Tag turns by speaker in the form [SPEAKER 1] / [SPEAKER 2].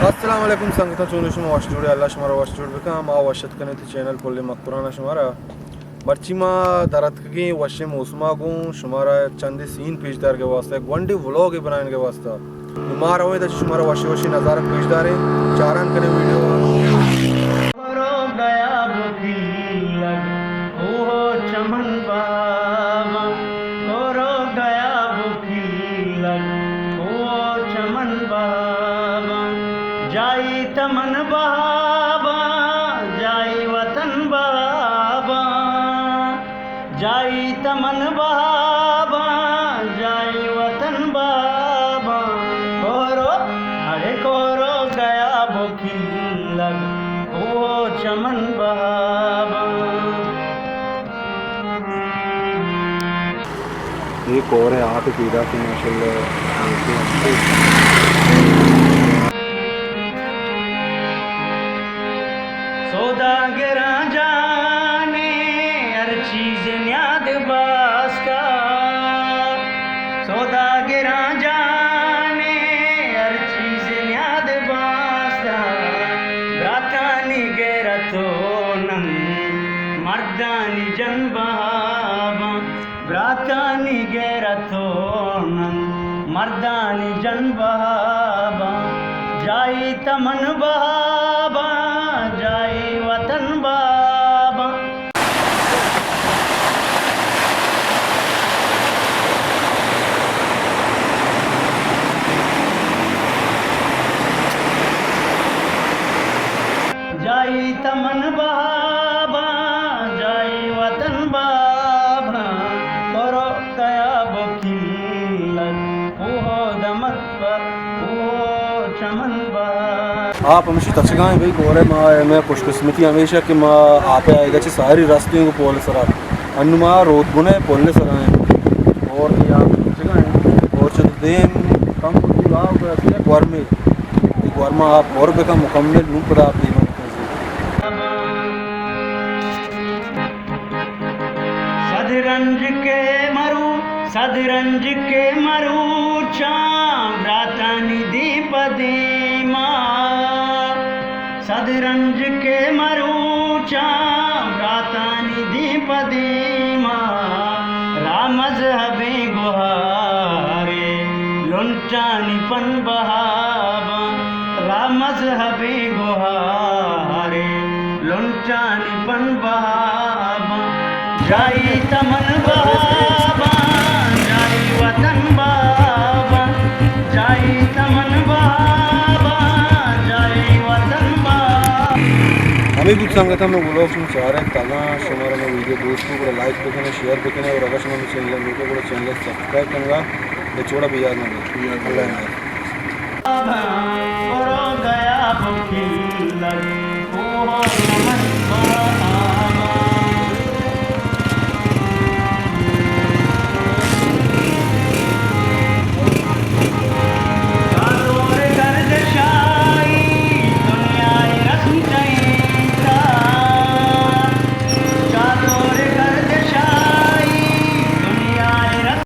[SPEAKER 1] अस्सलामुअलैकुम संगता चोन शुमा वाशजोड़े अल्लाह शुमारा वाशजोड़ बेका मा वाशत कने ती चैनल पोले मकपुराना शुमारा बर्चिमा दरत की वशे मौसमा को शुमारा चंदे सीन पेशदार के वास्ते वनडे व्लॉग बनाने के वास्ते मारा हुए तो शुमारा वशे वशे नज़ारा पेशदार है चारान कने वीडियो
[SPEAKER 2] चमन बाबा कोरो गया चमन बाबा जाई तमन बाबा जाई वतन बाबा जाई तमन बाबा जाई वतन बाबा कोरो अरे कोरो गया बुखी लग ओ चमन बाबा।
[SPEAKER 1] एक और है आठ पीड़ा की माशाल्लाह
[SPEAKER 2] सौदागरा जाने हर चीज न्याद बास का सौदागरा जाने हर चीज न्याद बास का रातानी गेरतो नम मर्दानी जनबाबा ब्रातानी गेरतो नम मर्दानी जनबाबा जाई तमन बाबा जाई वतन बाबा। जाई तमन बाबा जाई वतन बाबा करो कया बकीलन ओ दमत पर ओ चमन बाबा।
[SPEAKER 1] आप हमेशा तचगाएं भाई गोरे माँ मैं खुशकिस्मती हमेशा कि माँ आप आएगा चे सारी रास्ते को पोल सरा अन्नुमा रोड बुने पोलने सरा हैं और यहाँ तचगाएं और चंद देम कम कुछ गाँव का असली ग्वारमा आप और बेका मुकम्मल नूं पड़ा आप तीनों
[SPEAKER 2] सदरंज के मरू चाम रातानी दीप दीमा सदरंज के मरू चाम रातानी दीप दीमा रामज हबे गुहारे लुंचानी पन बहावा रामज हबे गुहारे लुंचानी पन बहावा जाई तमन बाबा जाई वतन बाबा जाई तमन बाबा जाई वतन बाबा।
[SPEAKER 1] हमें कुछ संगत हम ब्लॉग में चाह रहे हैं ताना शुमारा में वीडियो दोस्तों को लाइक करना शेयर करना और अगर हमारे चैनल मेरे को चैनल सब्सक्राइब करना ये छोड़ा भी याद ना
[SPEAKER 2] अल्लाह गया